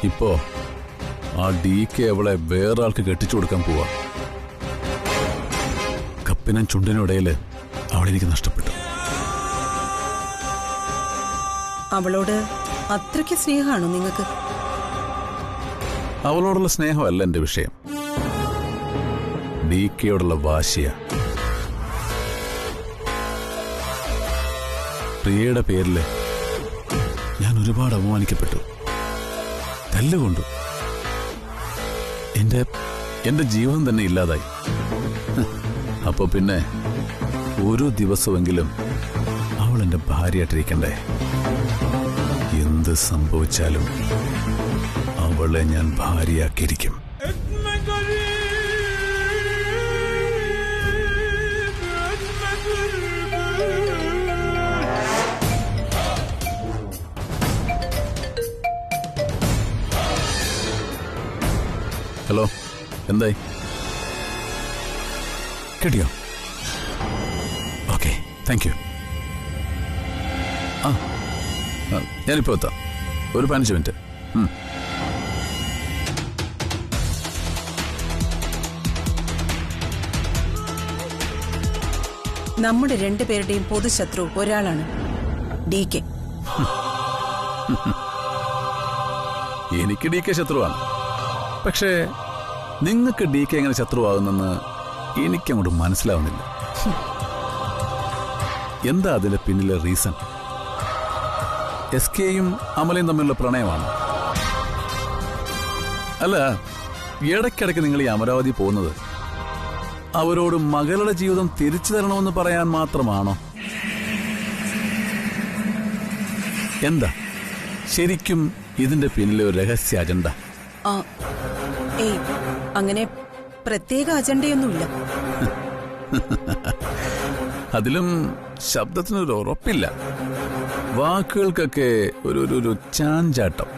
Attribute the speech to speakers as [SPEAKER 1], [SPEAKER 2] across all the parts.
[SPEAKER 1] ഇപ്പോ ആ DK അവളെ വേറെ ആൾക്ക് കെട്ടിച്ചു കൊടുക്കാൻ പോവാ. കപ്പിനും ചുണ്ടിനും ഇടയില് അവളെനിക്ക് നഷ്ടപ്പെട്ടു.
[SPEAKER 2] അവളോട് അത്രയ്ക്ക് സ്നേഹമാണോ നിങ്ങൾക്ക്?
[SPEAKER 1] അവളോടുള്ള സ്നേഹമല്ല എന്റെ വിഷയം, DKയോടുള്ള വാശിയ. പ്രിയയുടെ പേരില് ഞാൻ ഒരുപാട് അപമാനിക്കപ്പെട്ടു, തല്ലുകൊണ്ടു. എന്റെ ജീവൻ തന്നെ ഇല്ലാതായി. അപ്പൊ പിന്നെ ഒരു ദിവസമെങ്കിലും അവൾ എന്റെ ഭാര്യയായിട്ടിരിക്കണ്ടേ? എന്ത് സംഭവിച്ചാലും അവളെ ഞാൻ ഭാര്യയാക്കിയിരിക്കും. ഹലോ, എന്തായി? കിട്ടിയോ? Okay, thank you. ഞാനിപ്പോ എത്താം, ഒരു 15 മിനിറ്റ്.
[SPEAKER 2] നമ്മുടെ രണ്ടുപേരുടെയും പൊതുശത്രു ഒരാളാണ്, DK.
[SPEAKER 1] എനിക്ക് DK ശത്രുവാണ്. പക്ഷേ നിങ്ങൾക്ക് DK എങ്ങനെ ശത്രുവാകുന്നെന്ന് എനിക്കങ്ങോട്ട് മനസ്സിലാവുന്നില്ല. എന്താ അതിന്റെ പിന്നിലെ റീസൺ? SKയും അമലയും തമ്മിലുള്ള പ്രണയമാണ്. അല്ല, ഇടയ്ക്കിടയ്ക്ക് നിങ്ങൾ ഈ അമരാവതി പോകുന്നത് അവരോട് മകളുടെ ജീവിതം തിരിച്ചു തരണമെന്ന് പറയാൻ മാത്രമാണോ? എന്താ ശരിക്കും ഇതിന്റെ പിന്നിലെ ഒരു രഹസ്യ അജണ്ട?
[SPEAKER 2] അങ്ങനെ പ്രത്യേക അജണ്ടയൊന്നുമില്ല.
[SPEAKER 1] അതിലും ശബ്ദത്തിനൊരു ഉറപ്പില്ല, വാക്കുകൾക്കൊക്കെ ഒരു ചാഞ്ചാട്ടം.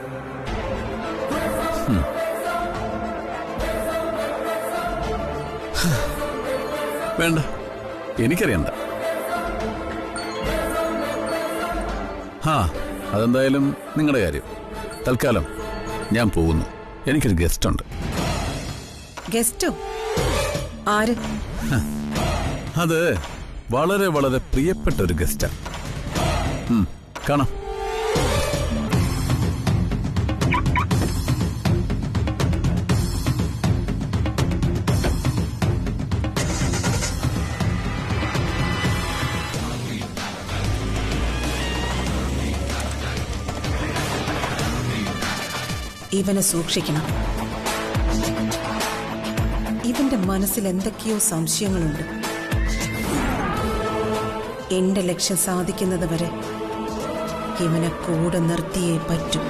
[SPEAKER 1] വേണ്ട, എനിക്കറിയണ്ട. അതെന്തായാലും നിങ്ങളുടെ കാര്യം. തൽക്കാലം ഞാൻ പോകുന്നു, എനിക്കൊരു ഗസ്റ്റ് ഉണ്ട്.
[SPEAKER 2] ഗസ്റ്റോ? ആര്?
[SPEAKER 1] അത് വളരെ വളരെ പ്രിയപ്പെട്ട ഒരു ഗസ്റ്റാ. കാണാം.
[SPEAKER 2] ഇവനെ സൂക്ഷിക്കണം. ഇവന്റെ മനസ്സിൽ എന്തൊക്കെയോ സംശയങ്ങളുണ്ട്. എന്റെ ലക്ഷ്യം സാധിക്കുന്നത് വരെ ഇവനെ കൂടെ നിർത്തിയേ പറ്റൂ.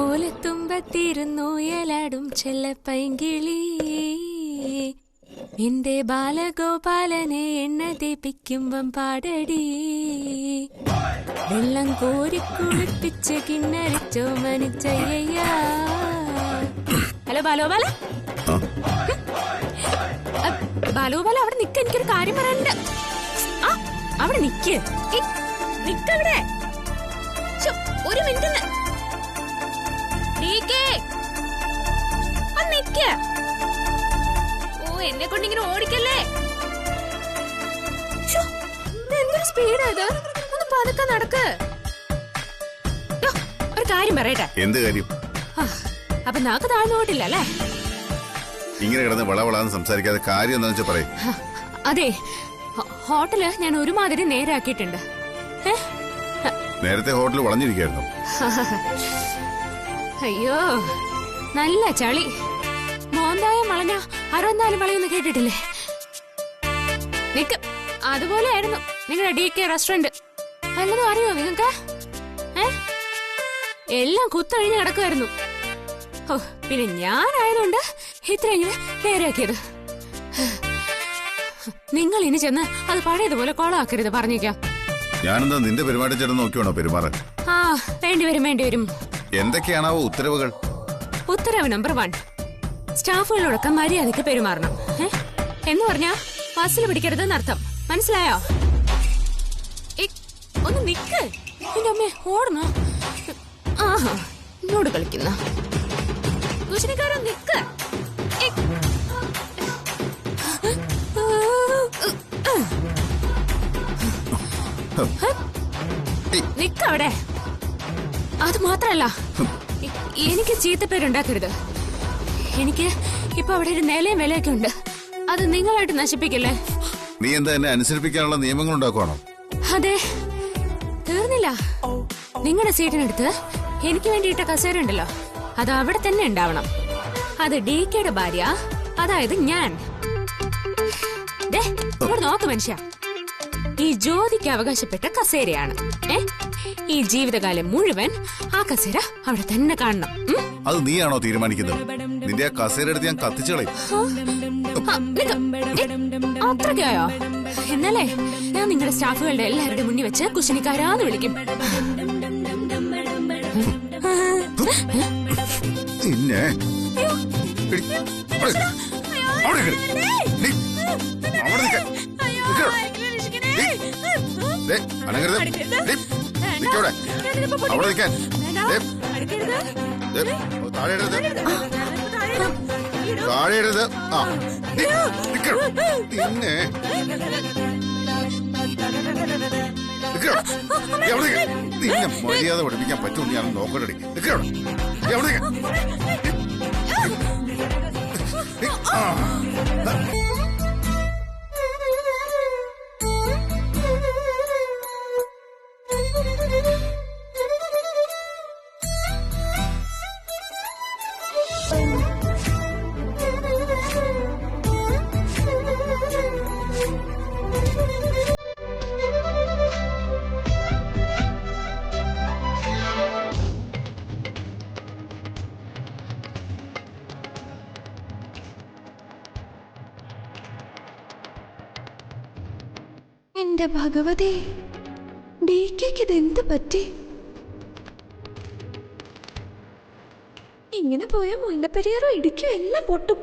[SPEAKER 3] ഓലത്തുമ്പത്തിരുന്നൂയലാടും ചെല്ലപ്പൈങ്കിളി, എന്റെ ബാലഗോപാലനെ എണ്ണ തേപ്പിക്കുമ്പം പാടടി, വെള്ളം കോരി കുളിപ്പിച്ച് കിണ്ണരിച്ചോ മനിച്ചയ്യ. ഹലോ ബാലോബാല, ബാലോബാല അവിടെ നിക്ക, എനിക്കൊരു കാര്യം പറയാനുണ്ട്. അവിടെ നിക്ക്, നിക്കവിടെ ഒരു മിനിറ്റ്. ഓ, എന്നെ കൊണ്ട് ഇങ്ങനെ ഓടിക്കല്ലേ. എന്തൊരു സ്പീഡായത്, ഒന്ന് പതുക്കെ നടക്ക്. ഒരു കാര്യം പറയട്ടെ.
[SPEAKER 4] എന്ത് കാര്യം?
[SPEAKER 3] അപ്പൊ നാക്ക് താഴ്ന്നു പോയിട്ടില്ല അല്ലേ?
[SPEAKER 4] ഇങ്ങനെ കിടന്ന് വളവളാന്ന് സംസാരിക്കാതെ കാര്യം എന്താണെന്ന് വെച്ചാൽ പറയും.
[SPEAKER 3] അതെ, ഹോട്ടല് ഞാൻ ഒരുമാതിരി നേരാക്കിയിട്ടുണ്ട്.
[SPEAKER 4] നേരത്തെ ഹോട്ടൽ വളഞ്ഞിരിക്കായിരുന്നു.
[SPEAKER 3] അയ്യോ, നല്ല ചളി. മോന്തായം വളഞ്ഞ 64 വളയെന്ന് കേട്ടിട്ടില്ലേ? നിക്ക്, അതുപോലെയായിരുന്നു നിങ്ങളുടെ DK റെസ്റ്റോറന്റ്. വല്ലതും അറിയോ നിങ്ങൾക്ക്? എല്ലാം കുത്തഴിഞ്ഞ് കിടക്കുമായിരുന്നു. ഓ, പിന്നെ ഞാനായതുകൊണ്ട് ഇത്രയെങ്കിലും നേരാക്കിയത്. നിങ്ങൾ ഇനി ചെന്ന് അത് പഴയതുപോലെ കോളാക്കരുത്, പറഞ്ഞേക്കാം.
[SPEAKER 4] ഞാനെന്താ നിന്റെ പെരുമാറ്റച്ചേട്ടൻ നോക്കിയാണോ പെരുമാറാൻ?
[SPEAKER 3] വേണ്ടിവരും.
[SPEAKER 4] എന്തൊക്കെയാണാവോ ഉത്തരവുകൾ?
[SPEAKER 3] ഉത്തരവ് നമ്പർ 1, സ്റ്റാഫുകളോടൊക്കെ മര്യാദയ്ക്ക് പെരുമാറണം. എന്ന് പറഞ്ഞാ ബസ്സിൽ പിടിക്കരുതെന്നർത്ഥം, മനസ്സിലായോ? ഒന്ന് നിക്ക്. എന്റെ അമ്മേ ഓടണോ? ആഹാ ഇങ്ങോട്ട് കളിക്കുന്ന കുശിനിക്കാരൻ നിക്ക്. നിക്കവിടെ. അത് മാത്രല്ല, എനിക്ക് ചീത്തപ്പേരുണ്ടാക്കരുത്. എനിക്ക് ഇപ്പൊ അവിടെ ഒരു നിലയും വിലയൊക്കെ ഉണ്ട്. അത് നിങ്ങളായിട്ട് നശിപ്പിക്കല്ലേ.
[SPEAKER 4] നീ എന്താ എന്നെ അനുസരിപ്പിക്കാനുള്ള നിയമങ്ങൾ ഉണ്ടാക്കുവാണോ?
[SPEAKER 3] അതെ, തീർന്നില്ല. നിങ്ങളുടെ സീറ്റിനടുത്ത് എനിക്ക് വേണ്ടിയിട്ട കസേര ഉണ്ടല്ലോ, അത് അവിടെ തന്നെ ഉണ്ടാവണം. അത് DKയുടെ ഭാര്യ, അതായത് ഞാൻ. ഇവിടെ നോക്ക് മനുഷ്യ, ഈ ജ്യോതിക്ക് അവകാശപ്പെട്ട കസേരയാണ്. ഈ ജീവിതകാലം മുഴുവൻ ആ കസേര അവിടെ തന്നെ കാണണം.
[SPEAKER 4] അത് നീയാണോ തീരുമാനിക്കുന്നത്? നിന്റെ ആ കസേര എടുത്ത് ഞാൻ കത്തിച്ചു കളയും.
[SPEAKER 3] അത്രയ്ക്കായോ? എന്നാലേ ഞാൻ നിങ്ങളുടെ സ്റ്റാഫുകളുടെ എല്ലാവരുടെ മുന്നിൽ വെച്ച് കുശിനിക്കാരാന്ന് വിളിക്കും.
[SPEAKER 4] പിന്നെ അവിടെ നിൽക്കാൻ താഴെ ഇടരുത്. ആ പിന്നെ നിന്നെ മര്യാദ പഠിപ്പിക്കാൻ പറ്റുമോ? ഞാൻ നോക്കട്ടെ. എവിടെ
[SPEAKER 5] എന്റെ ഭഗവതി, DKക്ക് ഇതെന്ത് പറ്റി? ഇങ്ങനെ പോയ മുല്ലപ്പെരിയാറോ ഇടുക്കിയോ എല്ലാം പൊട്ടും.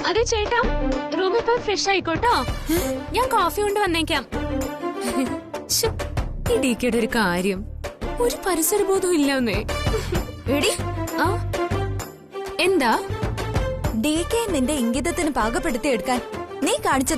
[SPEAKER 3] അതെ ചേട്ടാ, റൂമിൽ പോയി ഫ്രഷ് ആയിക്കോട്ടോ. ഞാൻ കോഫി കൊണ്ട് വന്നേക്കാം. ഈ DKയുടെ ഒരു കാര്യം, ഒരു പരിസരബോധവും ഇല്ലെന്നേ. എന്താ
[SPEAKER 6] DK നിന്റെ ഇംഗിതത്തിന് പാകപ്പെടുത്തി എടുക്കാൻ നീ കാണിച്ചത്